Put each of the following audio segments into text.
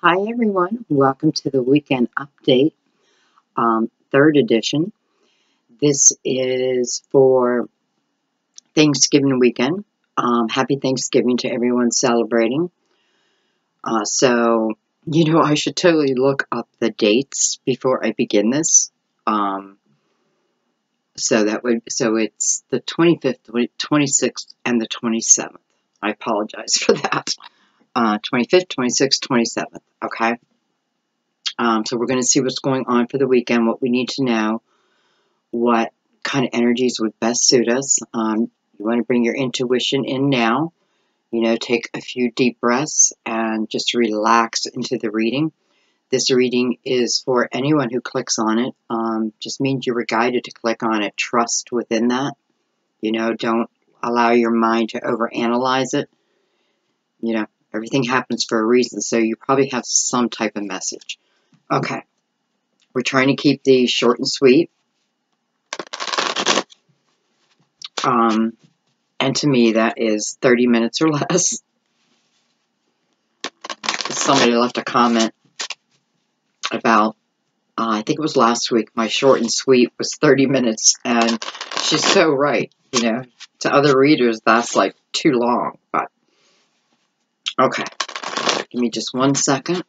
Hi everyone, welcome to the weekend update, third edition. This is for Thanksgiving weekend. Happy Thanksgiving to everyone celebrating. I should totally look up the dates before I begin this. So it's the 25th, 26th, and the 27th. I apologize for that. 25th, 26th, 27th. Okay. So we're going to see what's going on for the weekend, what we need to know, what kind of energies would best suit us. You want to bring your intuition in now. Take a few deep breaths and just relax into the reading. This reading is for anyone who clicks on it. Just means you were guided to click on it. Trust within that. Don't allow your mind to overanalyze it. Everything happens for a reason, so you probably have some type of message. Okay. We're trying to keep these short and sweet. And to me, that is 30 minutes or less. Somebody left a comment about, I think it was last week, my short and sweet was 30 minutes. And she's so right. To other readers, that's like too long. But, okay. Give me just 1 second.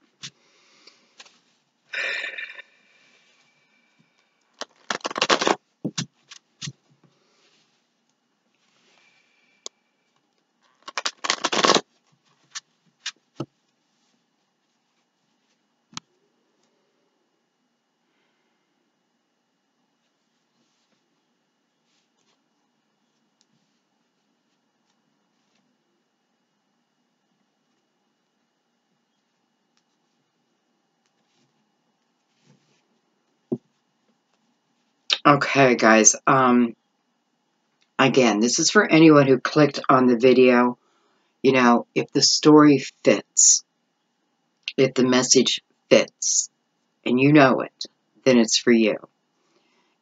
Okay, guys. Again, this is for anyone who clicked on the video. If the story fits, if the message fits, and you know it, then it's for you.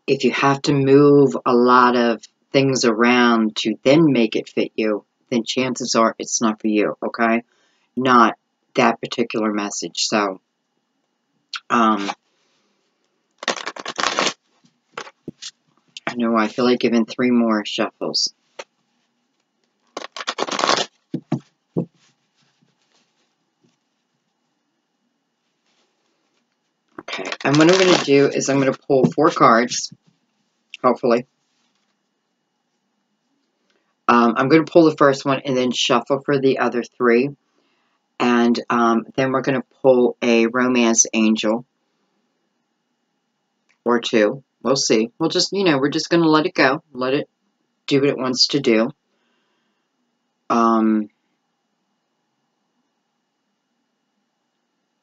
If you have to move a lot of things around to then make it fit you, then chances are it's not for you, okay? Not that particular message. So, I know I feel like giving 3 more shuffles. Okay, and what I'm going to do is I'm going to pull 4 cards, hopefully. I'm going to pull the first one and then shuffle for the other 3. And then we're going to pull a romance angel or 2. We'll see. We'll just, we're just going to let it go. Let it do what it wants to do.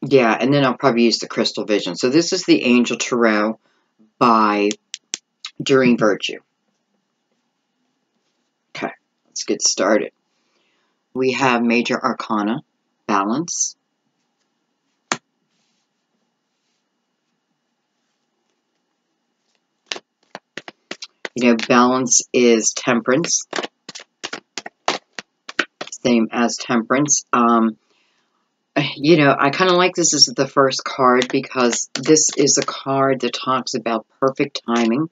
Yeah, and then I'll probably use the Crystal Vision. So this is the Angel Tarot by Doreen Virtue. Okay, let's get started. We have Major Arcana, Balance. Balance is Temperance. Same as Temperance. I kind of like this as the first card because this is a card that talks about perfect timing.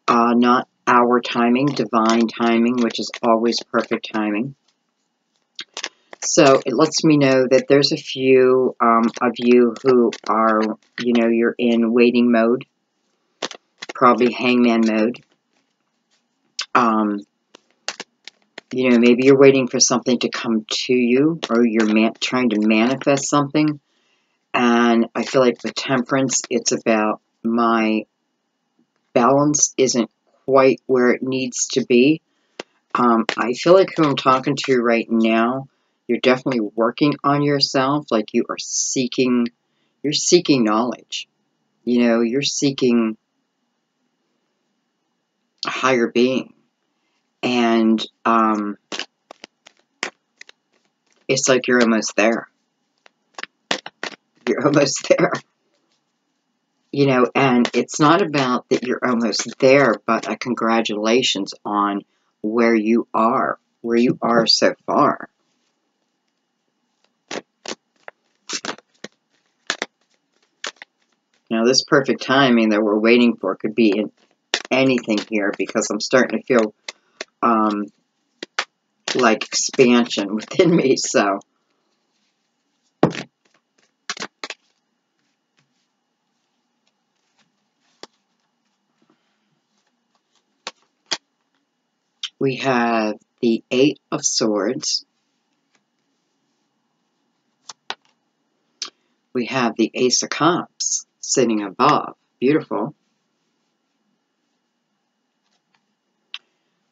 Not our timing, divine timing, which is always perfect timing. So it lets me know that there's a few of you who are, you're in waiting mode, probably hangman mode. Maybe you're waiting for something to come to you, or you're trying to manifest something. And I feel like with Temperance, it's about my balance isn't quite where it needs to be. I feel like who I'm talking to right now, you're definitely working on yourself, like you're seeking knowledge. You're seeking a higher being. And it's like you're almost there. You're almost there. And it's not about that you're almost there, but a congratulations on where you are so far. Now, this perfect timing that we're waiting for could be in anything here, because I'm starting to feel like expansion within me. So we have the Eight of Swords. We have the Ace of Cups sitting above. Beautiful.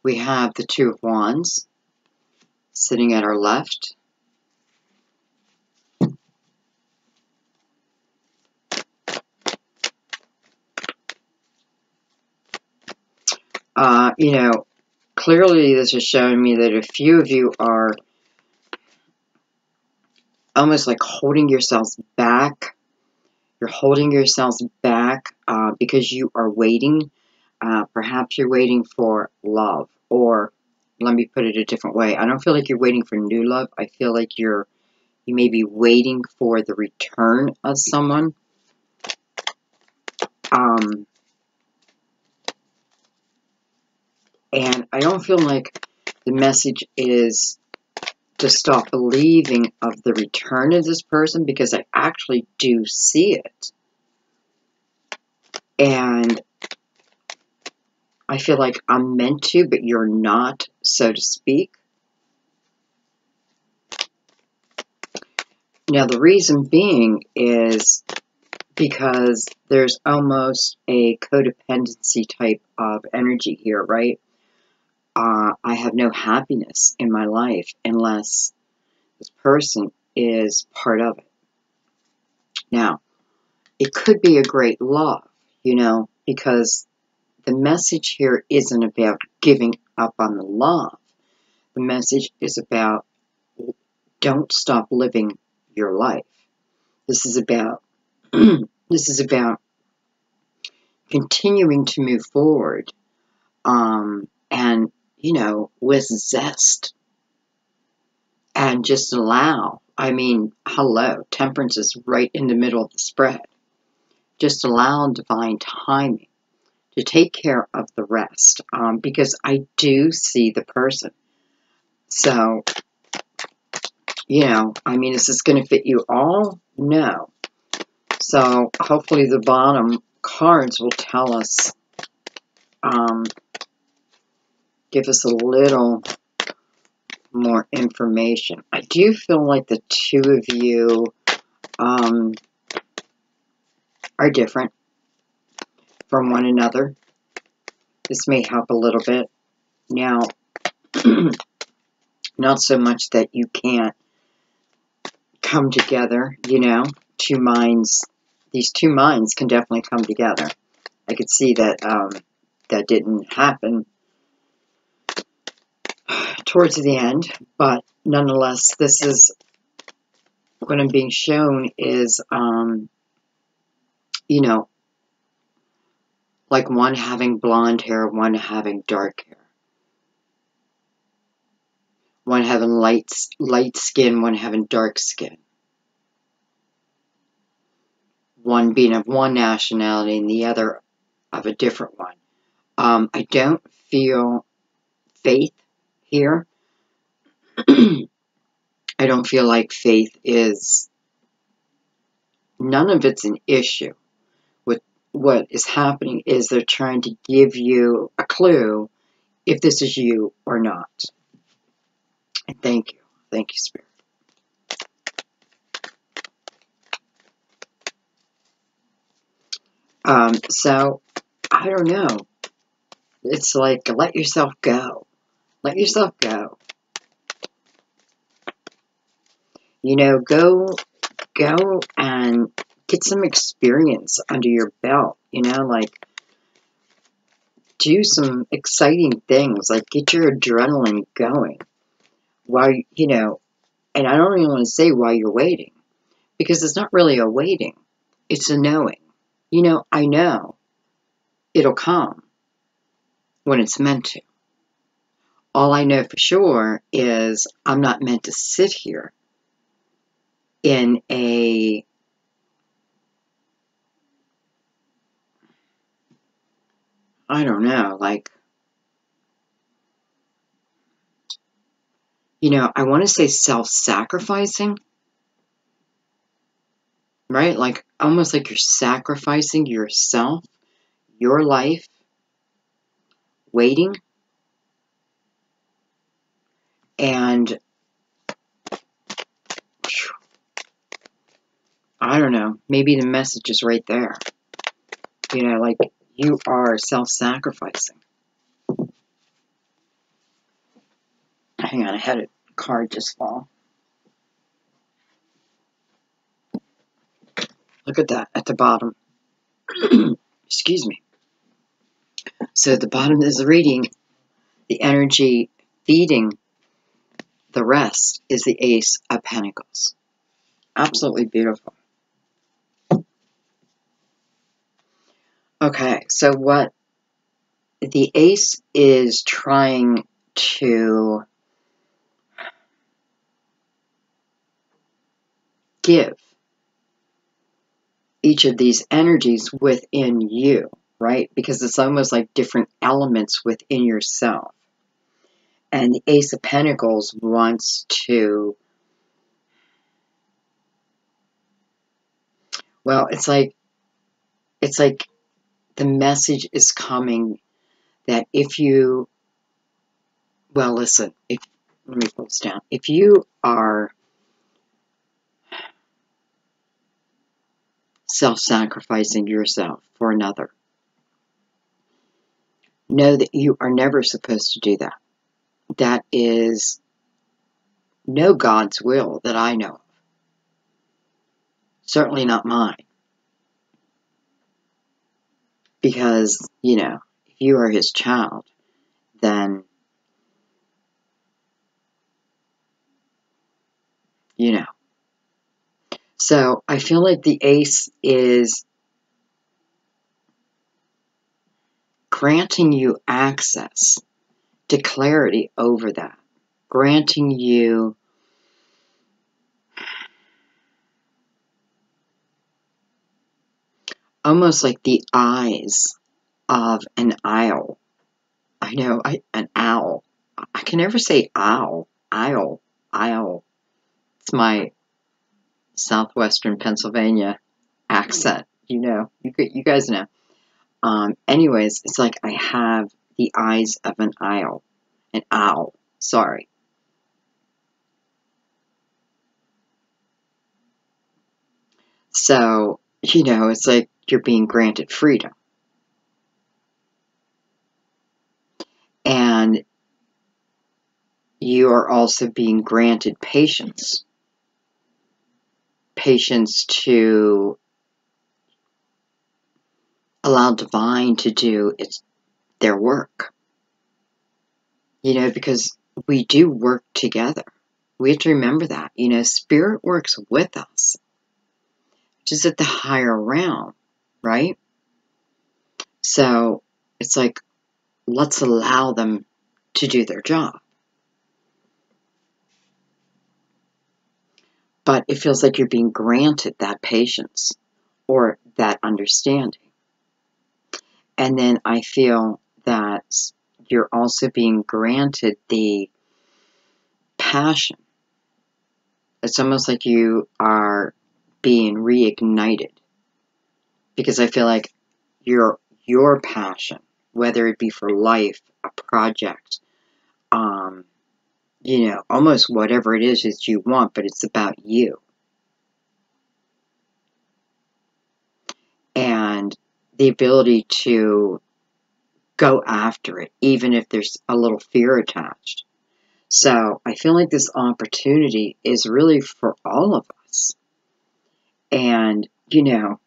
We have the Two of Wands sitting at our left. You know, clearly this is showing me that a few of you are almost like holding yourselves back. You're holding yourselves back because you are waiting. Perhaps you're waiting for love, or let me put it a different way. I don't feel like you're waiting for new love. I feel like you may be waiting for the return of someone. And I don't feel like the message is to stop believing of the return of this person, because I actually do see it. And I feel like I'm meant to, but you're not, so to speak. Now, the reason being is because there's almost a codependency type of energy here, right? I have no happiness in my life unless this person is part of it. Now, it could be a great love, you know, because the message here isn't about giving up on the love. The message is about don't stop living your life. This is about this is about continuing to move forward, and you know, with zest, and just allow. I mean, hello, temperance is right in the middle of the spread. Just allow divine timing to take care of the rest, because I do see the person. So, you know, I mean, is this going to fit you all? No. So, hopefully the bottom cards will tell us, give us a little more information. I do feel like the two of you are different from one another. This may help a little bit. Now, not so much that you can't come together, you know, two minds. These two minds can definitely come together. I could see that that didn't happen towards the end, but nonetheless, this is what I'm being shown is, you know, like one having blonde hair, one having dark hair. One having light skin, one having dark skin. One being of one nationality and the other of a different one. I don't feel faith here. I don't feel like faith is, none of it's an issue. What is happening is they're trying to give you a clue if this is you or not. And thank you. Thank you, Spirit. So, I don't know. It's like, let yourself go. Let yourself go. You know, go and get some experience under your belt. You know, like, do some exciting things. Like, get your adrenaline going. While, you know, and I don't even want to say while you're waiting, because it's not really a waiting. It's a knowing. You know, I know it'll come when it's meant to. All I know for sure is I'm not meant to sit here in a I don't know, like, you know, I want to say self-sacrificing, right? Like, almost like you're sacrificing yourself, your life, waiting, and I don't know, maybe the message is right there. You know, like, you are self-sacrificing. Hang on, I had a card just fall. Look at that, at the bottom. Excuse me. So at the bottom is the reading, the energy feeding the rest is the Ace of Pentacles. Absolutely beautiful. Okay, so what the Ace is trying to give each of these energies within you, right? Because it's almost like different elements within yourself. And the Ace of Pentacles wants to, well, it's like the message is coming that if you, well, listen, let me pull this down. If you are self-sacrificing yourself for another, know that you are never supposed to do that. That is no God's will that I know of. Certainly not mine. Because, you know, if you are his child, then, you know. So I feel like the Ace is granting you access to clarity over that. Granting you almost like the eyes of an owl. I know, an owl. I can never say owl. Owl. It's my southwestern Pennsylvania accent. You know, you guys know. Anyways, it's like I have the eyes of an owl. Sorry. So, you know, it's like you're being granted freedom. And you are also being granted patience. Patience to allow divine to do their work. You know, because we do work together. We have to remember that. You know, spirit works with us. Just at the higher realm, right? So it's like, let's allow them to do their job. But it feels like you're being granted that patience or that understanding. And then I feel that you're also being granted the passion. It's almost like you are being reignited. Because I feel like your passion, whether it be for life, a project, you know, almost whatever it is that you want, but it's about you. And the ability to go after it, even if there's a little fear attached. So I feel like this opportunity is really for all of us. And, you know,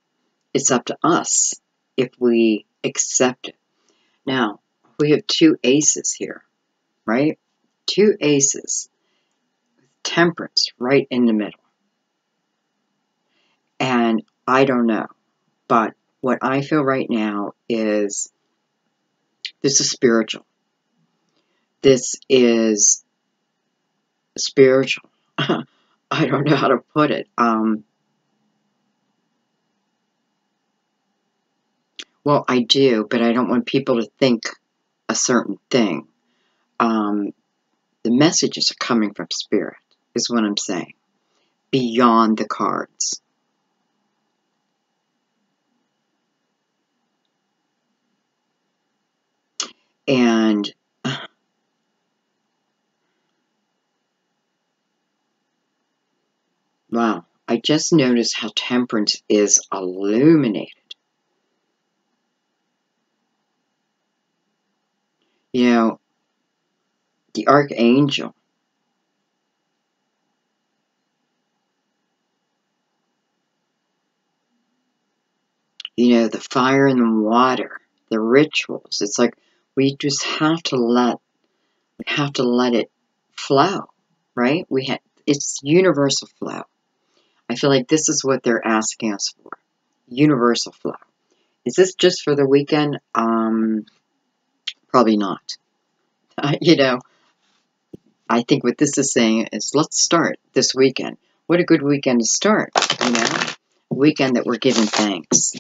it's up to us if we accept it. Now, we have two aces here, right? Two aces. Temperance right in the middle. And I don't know, but what I feel right now is this is spiritual. This is spiritual. I don't know how to put it. Well, I do, but I don't want people to think a certain thing. The messages are coming from Spirit, is what I'm saying, beyond the cards. And wow, I just noticed how Temperance is illuminated. You know, the Archangel, you know, the fire and the water, the rituals. It's like we just have to let it flow, right? It's universal flow. I feel like this is what they're asking us for. Universal flow. Is this just for the weekend? Probably not. You know, I think what this is saying is let's start this weekend. What a good weekend to start, you know? A weekend that we're giving thanks,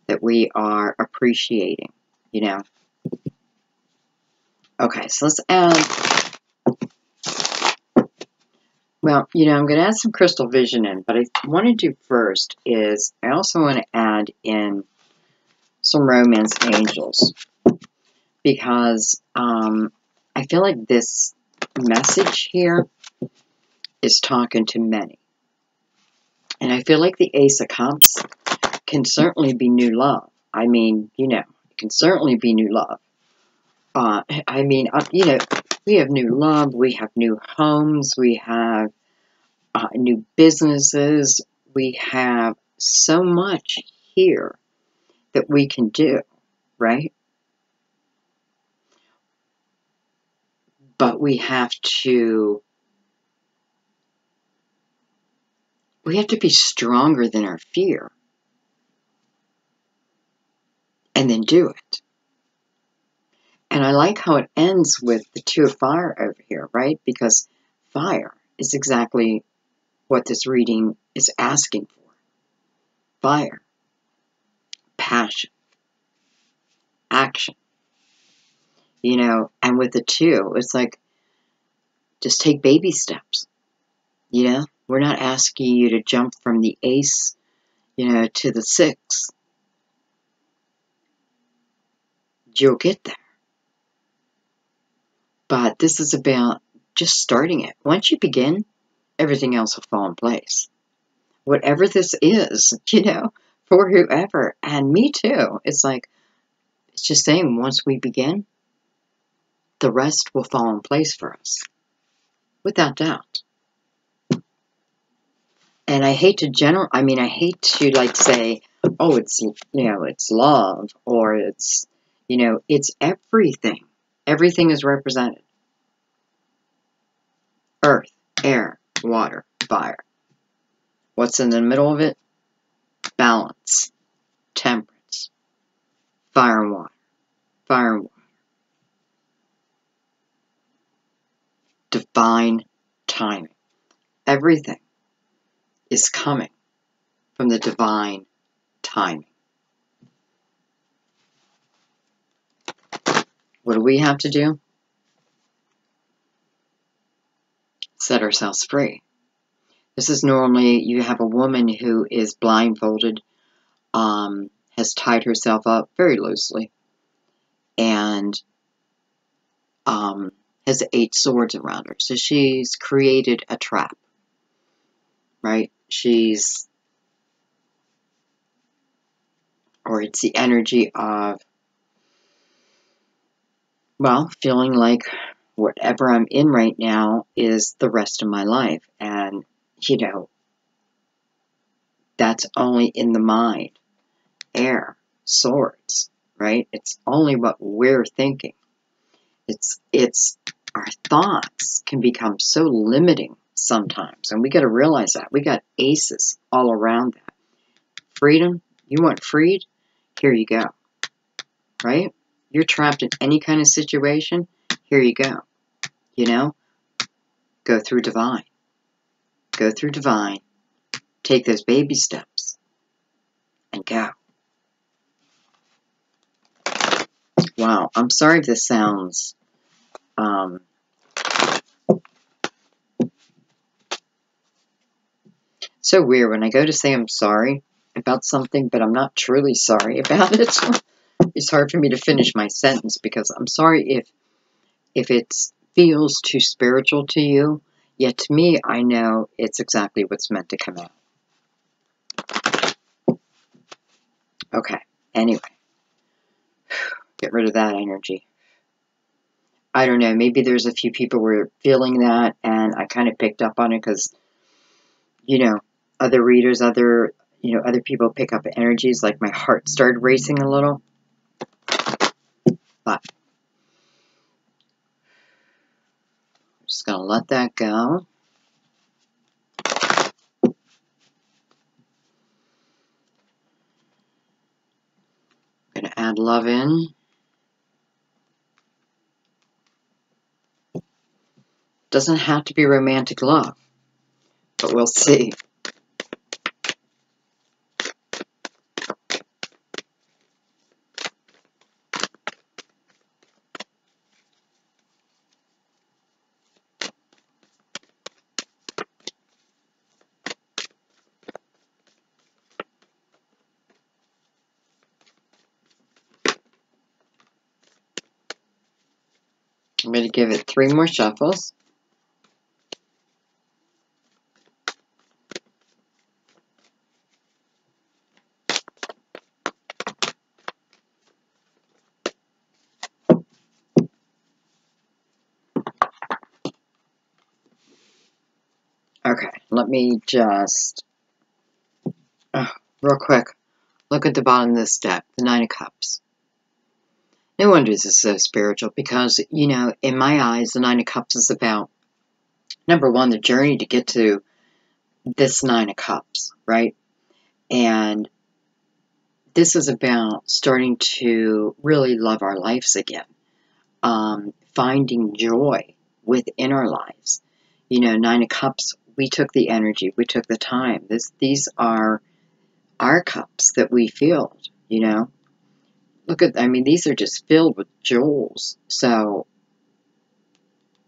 that we are appreciating, you know? Okay, so let's add, well, you know, I'm going to add some crystal vision in, but I want to do first is I also want to add in some romance angels, because I feel like this message here is talking to many. And I feel like the Ace of Cups can certainly be new love. I mean, you know, it can certainly be new love. You know, we have new love, we have new homes, we have new businesses, we have so much here that we can do, right? But we have to be stronger than our fear and then do it. And I like how it ends with the Two of Fire over here, right? Because fire is exactly what this reading is asking for. Fire, passion, action. You know, and with the two, it's like, just take baby steps. You know, we're not asking you to jump from the ace, you know, to the 6. You'll get there. But this is about just starting it. Once you begin, everything else will fall in place. Whatever this is, you know, for whoever, and me too. It's like, it's just saying once we begin, the rest will fall in place for us. Without doubt. And I hate to I hate to like say, oh, it's, you know, it's love, or it's, you know, it's everything. Everything is represented. Earth, air, water, fire. What's in the middle of it? Balance, temperance, fire and water, fire and water. Divine timing. Everything is coming from the divine timing. What do we have to do? Set ourselves free. This is normally, you have a woman who is blindfolded, has tied herself up very loosely, and has 8 swords around her. So she's created a trap, right? Or it's the energy of, well, feeling like whatever I'm in right now is the rest of my life. And, you know, that's only in the mind. Air, swords, right? It's only what we're thinking. It's our thoughts can become so limiting sometimes, and we got to realize that. We got aces all around that. Freedom, you want freed? Here you go, right? You're trapped in any kind of situation? Here you go. You know, go through divine. Go through divine. Take those baby steps and go. Wow, I'm sorry if this sounds so weird when I go to say I'm sorry about something, but I'm not truly sorry about it. It's hard for me to finish my sentence because I'm sorry if it feels too spiritual to you, yet to me, I know it's exactly what's meant to come out. Okay, anyway, get rid of that energy. I don't know, maybe there's a few people who were feeling that, and I kind of picked up on it because, you know, other readers, other people pick up energies, like my heart started racing a little. But I'm just going to let that go. I'm going to add love in. Doesn't have to be romantic love, but we'll see. I'm going to give it 3 more shuffles. Okay, let me just, real quick, look at the bottom of this deck, the 9 of Cups. No wonder this is so spiritual because, you know, in my eyes, the 9 of Cups is about, number one, the journey to get to this 9 of Cups, right? And this is about starting to really love our lives again, finding joy within our lives. You know, 9 of Cups, we took the energy, we took the time. These are our cups that we filled, you know. Look at, I mean, these are just filled with jewels. So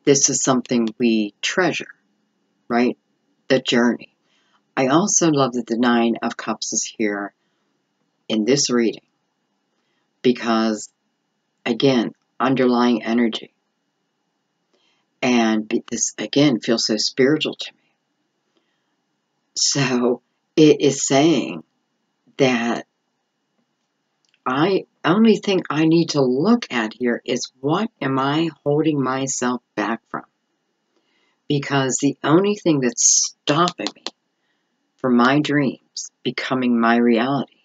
this is something we treasure, right? The journey. I also love that the 9 of Cups is here in this reading because, again, underlying energy. And this, again, feels so spiritual to me. So it is saying that only thing I need to look at here is what am I holding myself back from? Because the only thing that's stopping me from my dreams becoming my reality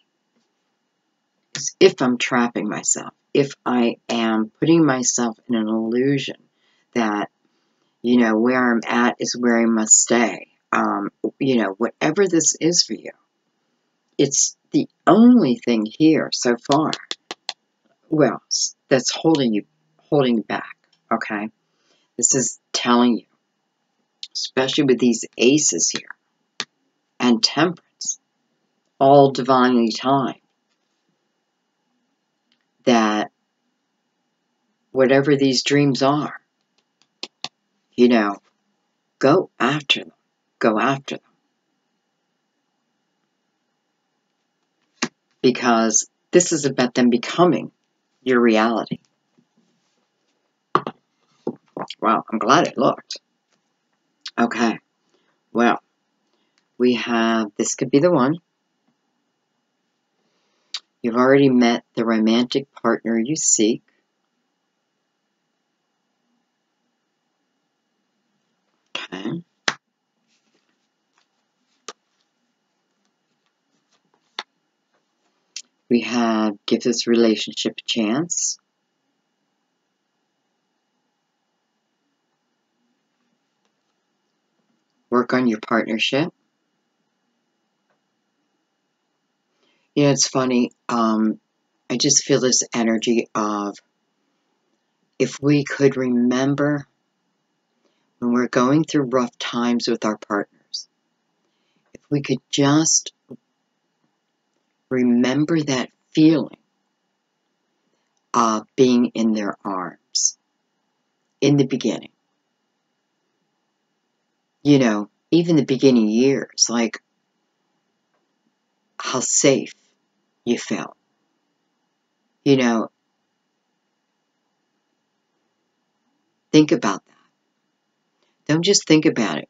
is if I'm trapping myself, if I am putting myself in an illusion that, you know, where I'm at is where I must stay. You know, whatever this is for you, it's the only thing here so far, well, that's holding back, okay? This is telling you, especially with these aces here, and temperance, all divinely timed, that whatever these dreams are, you know, go after them. Go after them. Because this is about them becoming your reality. Wow, I'm glad it looked. Okay, well, we have, this could be the one. You've already met the romantic partner you seek. Okay. We have give this relationship a chance. Work on your partnership. You know, it's funny. I just feel this energy of if we could remember when we're going through rough times with our partners, if we could just remember that feeling of being in their arms in the beginning. You know, even the beginning years, like how safe you felt. You know, think about that. Don't just think about it,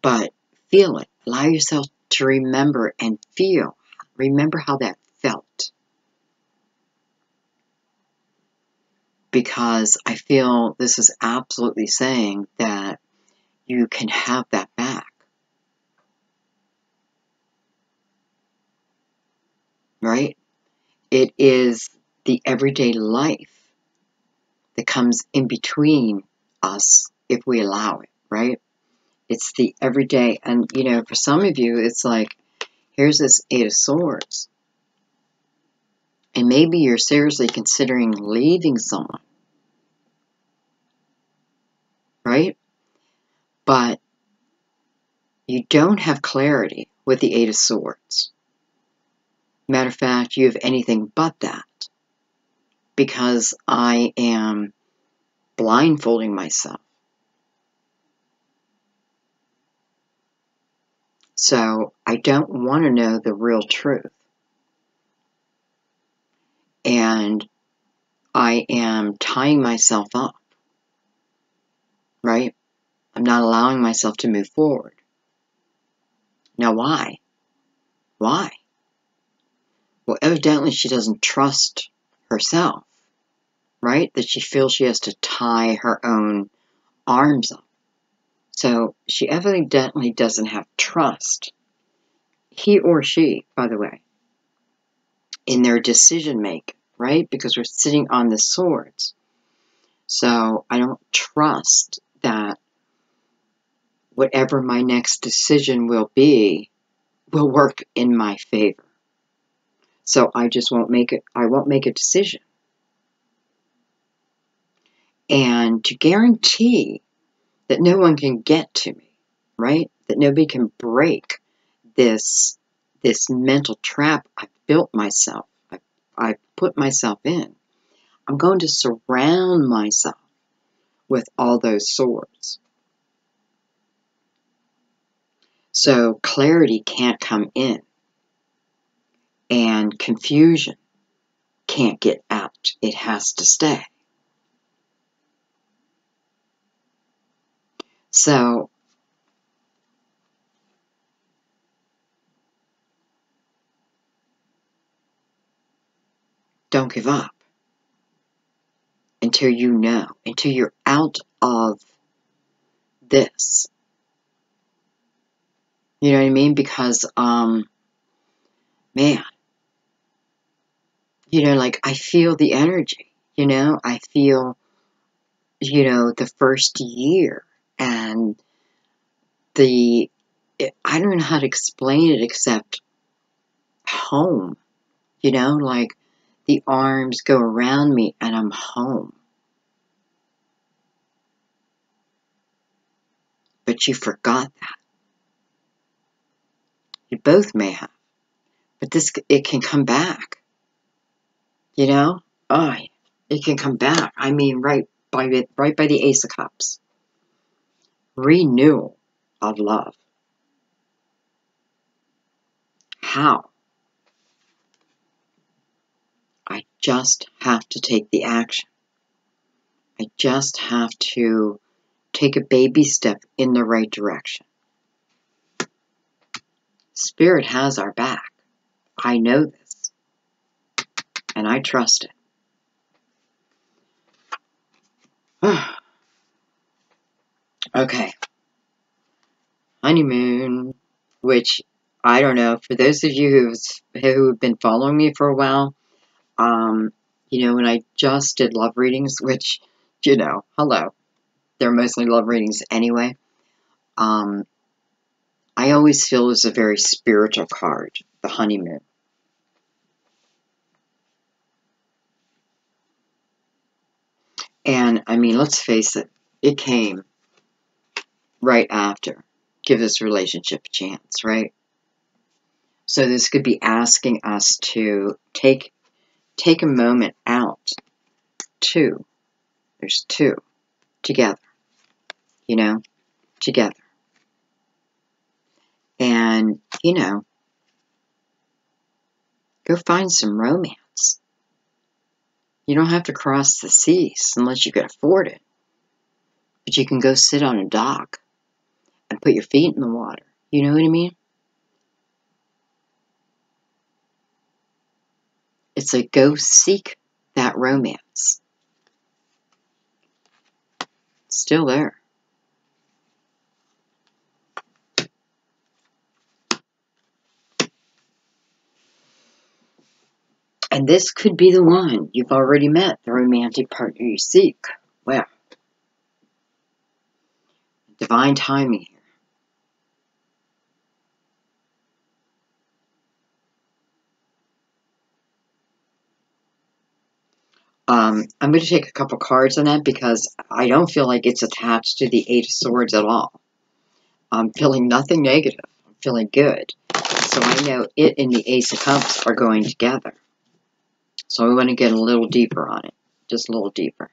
but feel it. Allow yourself to remember and feel. Remember how that felt. Because I feel this is absolutely saying that you can have that back. Right? It is the everyday life that comes in between us if we allow it, right? It's the everyday, and you know, for some of you, it's like, here's this Eight of Swords. And maybe you're seriously considering leaving someone, right? But you don't have clarity with the Eight of Swords. Matter of fact, you have anything but that. Because I am blindfolding myself. So I don't want to know the real truth. And I am tying myself up, right? I'm not allowing myself to move forward. Now, why? Why? Well, evidently she doesn't trust herself, right? That she feels she has to tie her own arms up. So she evidently doesn't have trust. He or she, by the way, in their decision making, right? Because we're sitting on the swords. So I don't trust that whatever my next decision will be will work in my favor. So I just won't make it. I won't make a decision. And to guarantee that no one can get to me, right? That nobody can break this mental trap I've built myself. I put myself in. I'm going to surround myself with all those swords. So clarity can't come in. And confusion can't get out. It has to stay. So don't give up until you know, until you're out of this. You know what I mean? Because, man, you know, like I feel the energy, you know, I feel, you know, the first year and I don't know how to explain it except home, you know, like the arms go around me and I'm home. But you forgot that. You both may have. But it can come back. You know? Oh, it can come back. I mean, right by the Ace of Cups. Renewal of love. How? I just have to take the action. I just have to take a baby step in the right direction. Spirit has our back. I know this. And I trust it. Okay. Honeymoon, which I don't know, for those of you who've been following me for a while, you know, when I just did love readings, which, you know, hello, they're mostly love readings anyway, I always feel is a very spiritual card, the honeymoon. And, I mean, let's face it, it came right after. Give this relationship a chance, right? So this could be asking us to take a moment out two. There's two together, you know, together. And, you know, go find some romance. You don't have to cross the seas unless you can afford it. But you can go sit on a dock and put your feet in the water. You know what I mean? It's like, go seek that romance. It's still there. And this could be the one. You've already met the romantic partner you seek. Well, divine timing here. I'm going to take a couple cards on that because I don't feel like it's attached to the Eight of Swords at all. I'm feeling nothing negative. I'm feeling good. So I know it and the Ace of Cups are going together. So I want to get a little deeper on it. Just a little deeper.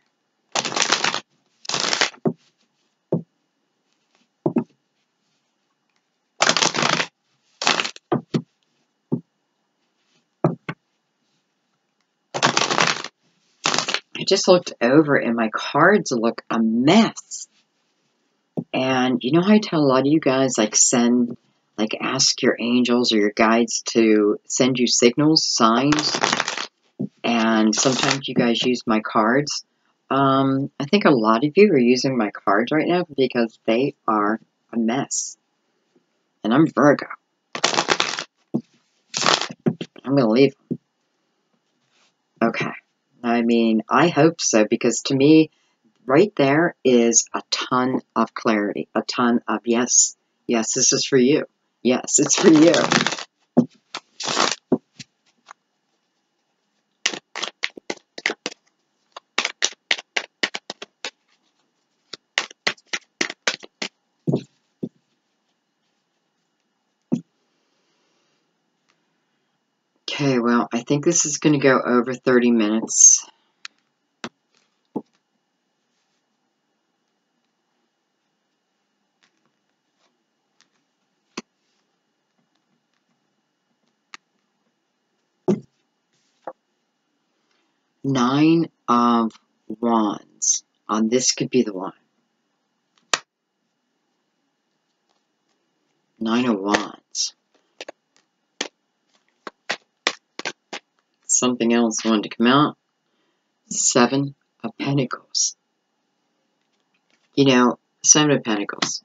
I just looked over and my cards look a mess. And you know how I tell a lot of you guys, like, ask your angels or your guides to send you signals, signs, and sometimes you guys use my cards. I think a lot of you are using my cards right now because they are a mess. And I'm Virgo. I'm going to leave them. Okay. I mean, I hope so, because to me, right there is a ton of clarity, a ton of yes, yes, this is for you. Yes, it's for you. Okay, well, I think this is going to go over 30 minutes. Nine of Wands. This could be the one. Nine of Wands. Something else wanted to come out. Seven of Pentacles. You know, Seven of Pentacles.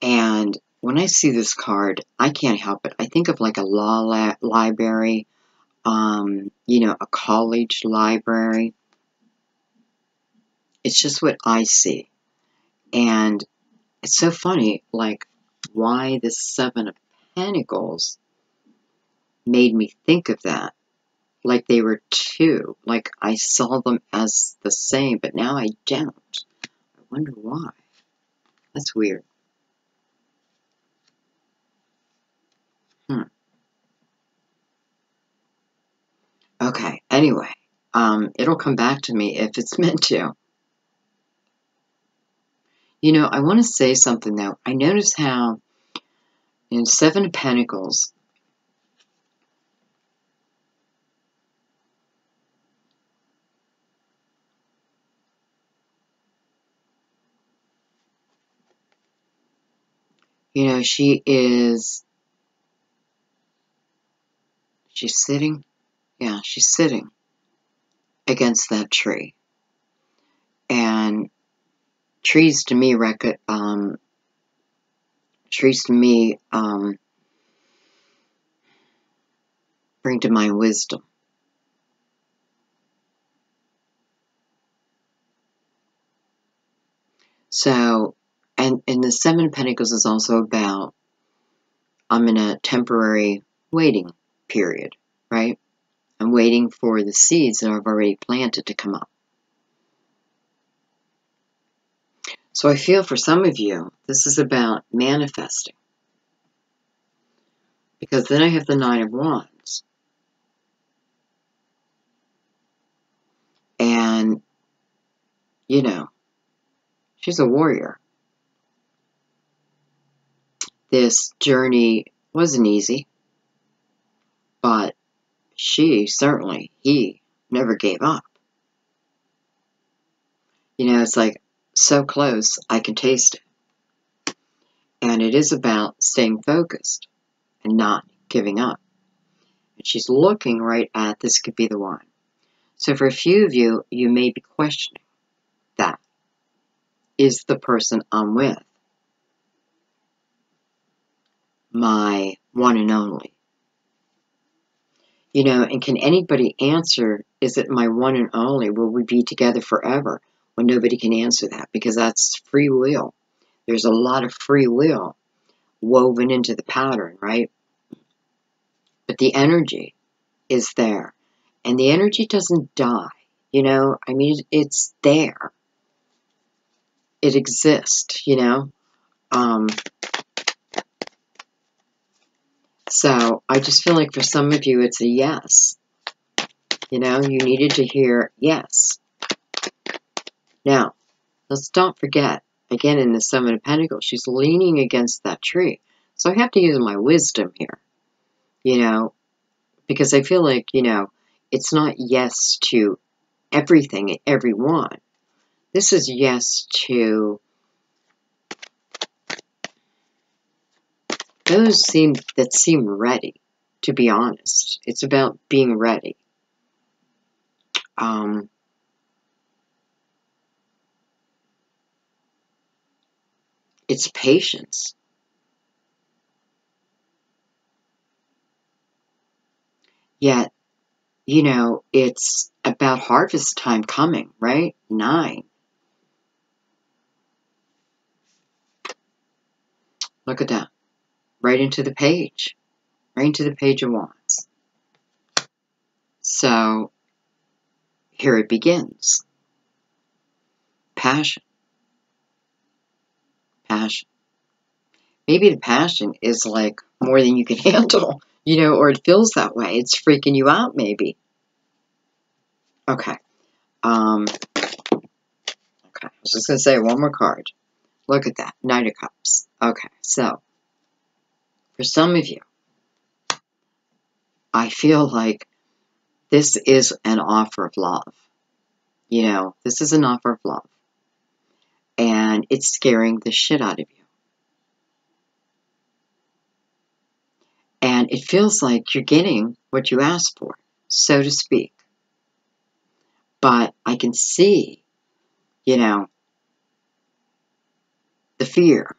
And when I see this card, I can't help it. I think of like a law library, you know, a college library. It's just what I see. And it's so funny, like, why the Seven of Pentacles made me think of that. Like they were two. Like I saw them as the same, but now I don't. I wonder why. That's weird. Okay, anyway. It'll come back to me if it's meant to. You know, I want to say something, though. I noticed how in Seven of Pentacles, you know, she's sitting, yeah, she's sitting against that tree. And trees to me, bring to mind wisdom. So, and the Seven of Pentacles is also about, I'm in a temporary waiting period, right? I'm waiting for the seeds that I've already planted to come up. So I feel for some of you, this is about manifesting. Because then I have the Nine of Wands. And, you know, she's a warrior. This journey wasn't easy, but he never gave up. You know, it's like so close, I can taste it. And it is about staying focused and not giving up. And she's looking right at this could be the one. So for a few of you, you may be questioning that. Is the person I'm with my one and only? You know, and can anybody answer, is it my one and only? Will we be together forever? Well, nobody can answer that because that's free will. There's a lot of free will woven into the pattern, right? But the energy is there. And the energy doesn't die. You know, I mean, it's there. It exists, you know. So I just feel like for some of you, it's a yes. You know, you needed to hear yes. Now, let's not forget, again, in the Seven of Pentacles, she's leaning against that tree. So I have to use my wisdom here, you know, because I feel like, you know, it's not yes to everything and everyone. This is yes to those that seem ready, to be honest. It's about being ready. It's patience. Yet, you know, it's about harvest time coming, right? 9. Look at that. Right into the page. Right into the Page of Wands. So, here it begins. Passion. Passion. Maybe the passion is like more than you can handle, you know, or it feels that way. It's freaking you out, maybe. Okay. Okay. I was just going to say one more card. Look at that. Knight of Cups. Okay. So, for some of you, I feel like this is an offer of love. You know, this is an offer of love. And it's scaring the shit out of you. And it feels like you're getting what you asked for, so to speak. But I can see, you know, the fear.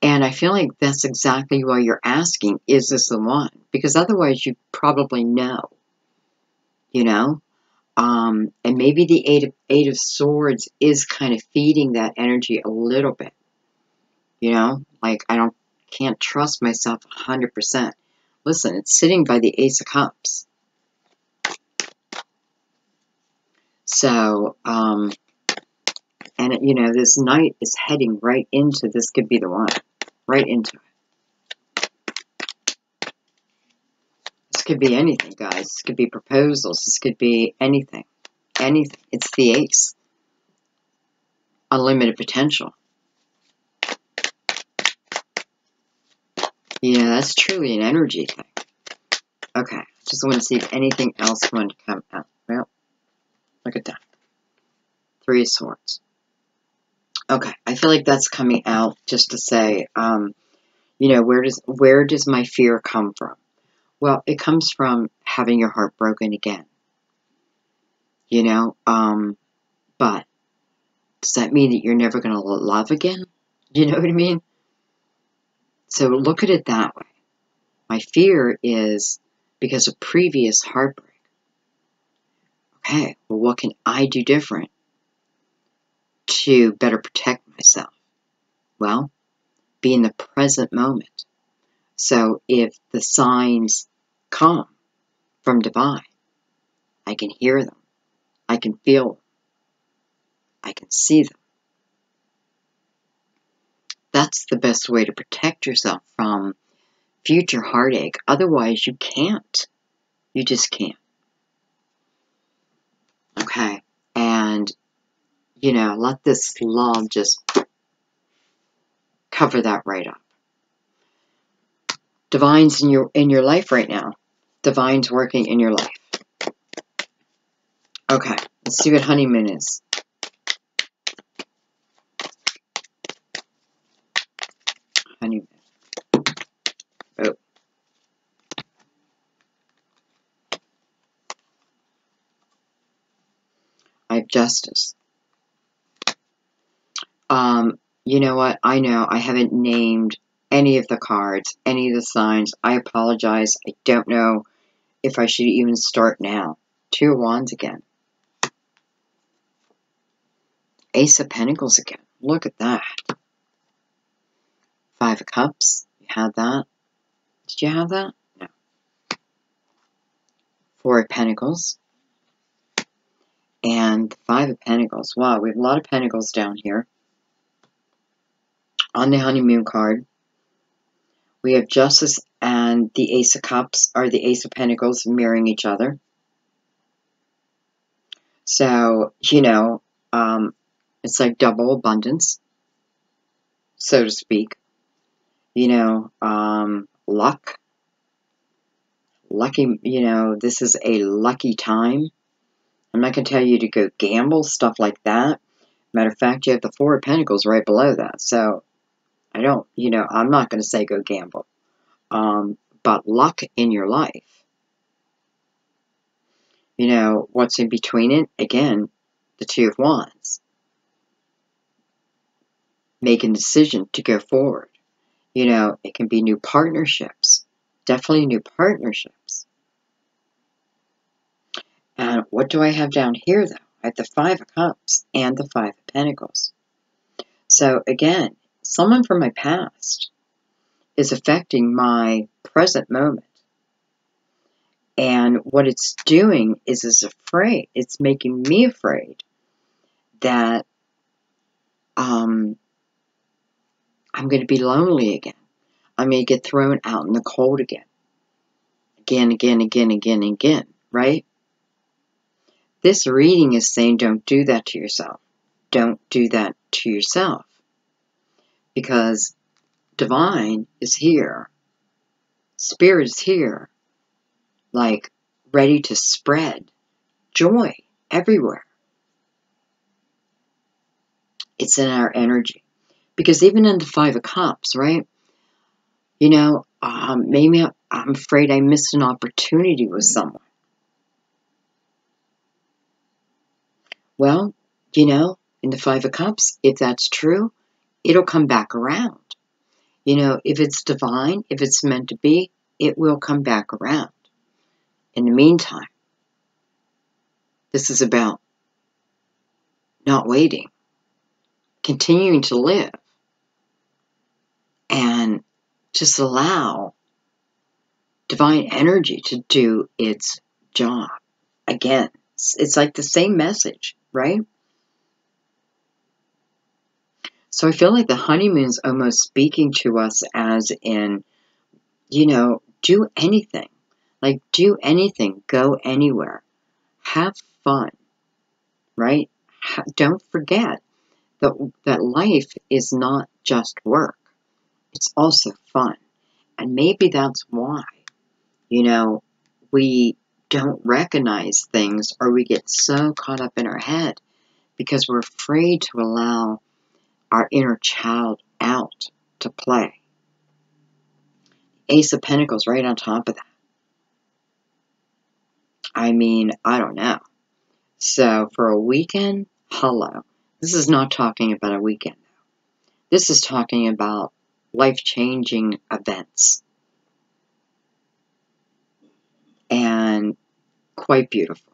And I feel like that's exactly why you're asking, is this the one? Because otherwise you probably know, you know? And maybe the Eight of Swords is kind of feeding that energy a little bit. You know? Like, can't trust myself 100%. Listen, it's sitting by the Ace of Cups. So, and, you know, this Knight is heading right into, this could be the one. Right into it. This could be anything, guys. This could be proposals. This could be anything. Anything. It's the Ace. Unlimited potential. Yeah, that's truly an energy thing. Okay. Just want to see if anything else wanted to come out. Well, look at that. 3 of Swords. Okay. I feel like that's coming out just to say, you know, where does my fear come from? Well, it comes from having your heart broken again. You know, but does that mean that you're never going to love again? You know what I mean? So look at it that way. My fear is because of previous heartbreak. Okay, well, what can I do different to better protect myself? Well, be in the present moment. So if the signs come from divine, I can hear them. I can feel them. I can see them. That's the best way to protect yourself from future heartache. Otherwise, you can't. You just can't. Okay? And, you know, let this love just cover that right up. Divine's in your life right now. Divine's working in your life. Okay, let's see what honeymoon is. Honeymoon. Oh. I have justice. You know what? I know I haven't named any of the cards, any of the signs. I apologize. I don't know if I should even start now. Two of Wands again. Ace of Pentacles again. Look at that. Five of Cups. You had that? Did you have that? No. Four of Pentacles. And Five of Pentacles. Wow, we have a lot of Pentacles down here. On the honeymoon card, we have Justice and the Ace of Cups, or the Ace of Pentacles, mirroring each other. So, you know, it's like double abundance, so to speak. You know, luck. Lucky, you know, this is a lucky time. I'm not going to tell you to go gamble, stuff like that. Matter of fact, you have the Four of Pentacles right below that. So, I don't, you know, I'm not going to say go gamble. But luck in your life. You know, what's in between it? Again, the Two of Wands. Make a decision to go forward. You know, it can be new partnerships. Definitely new partnerships. And what do I have down here, though? I have the Five of Cups and the Five of Pentacles. So, again, someone from my past is affecting my present moment. And what it's doing is it's afraid. It's making me afraid that I'm going to be lonely again. I'm going to get thrown out in the cold again. Again, right? This reading is saying don't do that to yourself. Don't do that to yourself. Because Divine is here. Spirit is here. Like, ready to spread joy everywhere. It's in our energy. Because even in the Five of Cups, right? You know, maybe I'm afraid I missed an opportunity with someone. Well, you know, in the Five of Cups, if that's true, it'll come back around. You know, if it's divine, if it's meant to be, it will come back around. In the meantime, this is about not waiting, continuing to live, and just allow divine energy to do its job. Again, it's like the same message, right? So I feel like the honeymoon's almost speaking to us as in, you know, do anything. Like, do anything. Go anywhere. Have fun, right? Don't forget that life is not just work. It's also fun. And maybe that's why, you know, we don't recognize things, or we get so caught up in our head because we're afraid to allow our inner child out to play. Ace of Pentacles right on top of that. I mean, I don't know. So for a weekend, hello. This is not talking about a weekend. This is talking about life-changing events. And quite beautiful.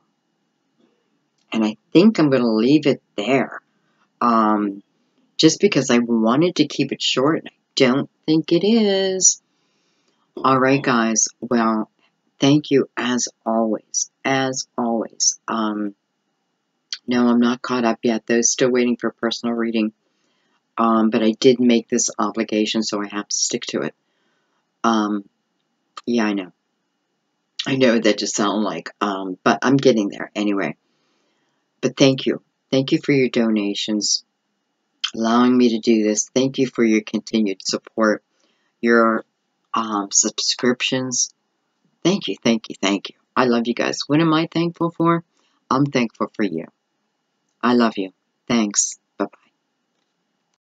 And I think I'm going to leave it there. Just because I wanted to keep it short, and I don't think it is. All right, guys. Well, thank you as always. As always. No, I'm not caught up yet. Those still waiting for personal reading. But I did make this obligation, so I have to stick to it. Yeah, I know. I know that just sound like, but I'm getting there anyway. But thank you. Thank you for your donations, allowing me to do this. Thank you for your continued support, your subscriptions. Thank you, thank you, thank you. I love you guys. What am I thankful for? I'm thankful for you. I love you. Thanks.